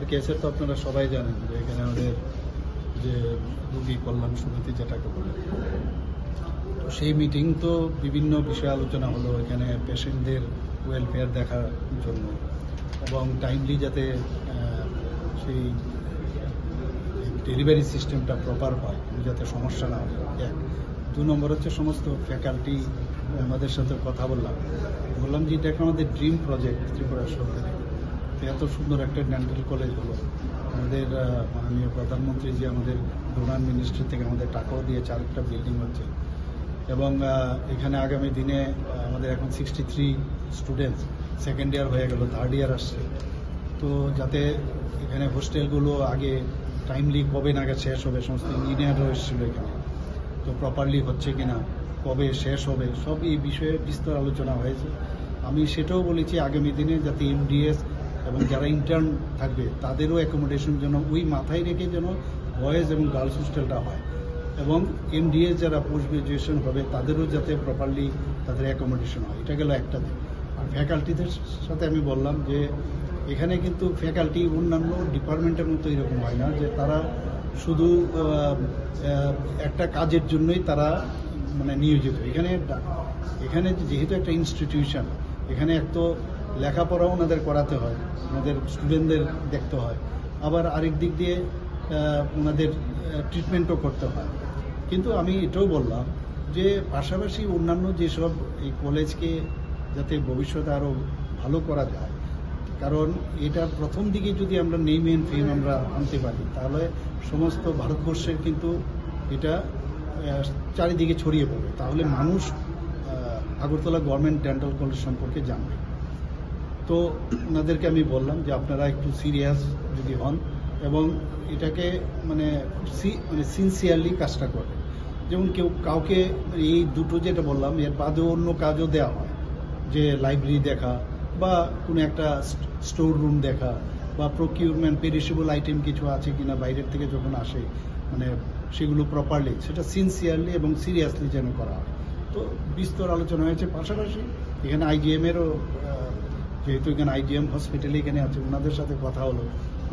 আর কেসের তো আপনারা সবাই জানেন যে এখানে আমাদের যে রোগী কল্যাণ সমিতি যেটাকে বলে, তো সেই মিটিং তো বিভিন্ন বিষয়ে আলোচনা হলো এখানে পেশেন্টদের ওয়েলফেয়ার দেখার জন্য এবং টাইমলি যাতে সেই ডেলিভারি সিস্টেমটা প্রপার হয়, যাতে সমস্যা না হয়। এক, 2 নম্বর হচ্ছে সমস্ত ফ্যাকাল্টি আমাদের সাথে কথা বললাম যে এটা একটা আমাদের ড্রিম প্রজেক্ট ত্রিপুরা সরকারের। এত সুন্দর একটা ডেন্টাল কলেজ হলো, আমাদের মাননীয় প্রধানমন্ত্রী যে আমাদের ডোনার মিনিস্ট্রি থেকে আমাদের টাকাও দিয়েছে, আরেকটা বিল্ডিং হচ্ছে এবং এখানে আগামী দিনে আমাদের এখন 63 স্টুডেন্টস সেকেন্ড ইয়ার হয়ে গেল, থার্ড ইয়ার আসছে। তো যাতে এখানে হোস্টেলগুলো আগে টাইমলি কবে নাগাদ শেষ হবে, সমস্ত ইঞ্জিনিয়ারও এসেছিল এখানে, তো প্রপারলি হচ্ছে কিনা, কবে শেষ হবে, সব এই বিষয়ে বিস্তর আলোচনা হয়েছে। আমি সেটাও বলেছি আগামী দিনে যাতে এমডিএস এবং যারা ইন্টার্ন থাকবে তাদেরও অ্যাকোমোডেশন যেন ওই মাথায় রেখে যেন বয়েজ এবং গার্লস হোস্টেলটা হয় এবং এমডিএস যারা পোস্ট গ্রাজুয়েশন হবে তাদেরও যাতে প্রপারলি তাদের অ্যাকোমোডেশন হয়। এটা গেল একটা দিক। আর ফ্যাকাল্টিদের সাথে আমি বললাম যে এখানে কিন্তু ফ্যাকাল্টি অন্যান্য ডিপার্টমেন্টের মতো এরকম হয় না যে তারা শুধু একটা কাজের জন্যই তারা মানে নিয়োজিত। এখানে যেহেতু একটা ইনস্টিটিউশন, এখানে এক তো লেখাপড়াও ওনাদের করাতে হয়, ওনাদের স্টুডেন্টদের দেখতে হয়, আবার আরেক দিক দিয়ে ওনাদের ট্রিটমেন্টও করতে হয়। কিন্তু আমি এটাও বললাম যে পাশাপাশি অন্যান্য যেসব এই কলেজকে যাতে ভবিষ্যতে আরও ভালো করা যায়, কারণ এটা প্রথম দিকে যদি আমরা নেম এন্ড ফেম আমরা আনতে পারি তাহলে সমস্ত ভারতবর্ষের কিন্তু এটা চারিদিকে ছড়িয়ে পড়বে, তাহলে মানুষ আগরতলা গভর্নমেন্ট ডেন্টাল কলেজ সম্পর্কে জানবে। তো ওনাদেরকে আমি বললাম যে আপনারা একটু সিরিয়াস যদি হন এবং এটাকে মানে সিনসিয়ারলি কাজটা করবেন। যেমন কাউকে এই দুটো যেটা বললাম এর বাদেও অন্য কাজও দেওয়া হয়, যে লাইব্রেরি দেখা বা কোনো একটা স্টোর রুম দেখা বা প্রকিউরমেন্ট পেরিশেবল আইটেম কিছু আছে কিনা বাইরের থেকে যখন আসে মানে সেগুলো প্রপারলি সেটা সিনসিয়ারলি এবং সিরিয়াসলি যেন করা হয়। তো বিস্তর আলোচনা হয়েছে। পাশাপাশি এখানে আইজিএমেরও, যেহেতু এখানে আইজিএম হসপিটালে এখানে আছে, ওনাদের সাথে কথা হলো,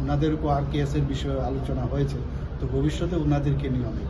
ওনাদেরকেও আর কেসের বিষয়ে আলোচনা হয়েছে। তো ভবিষ্যতে ওনাদেরকে নিয়ে অনেক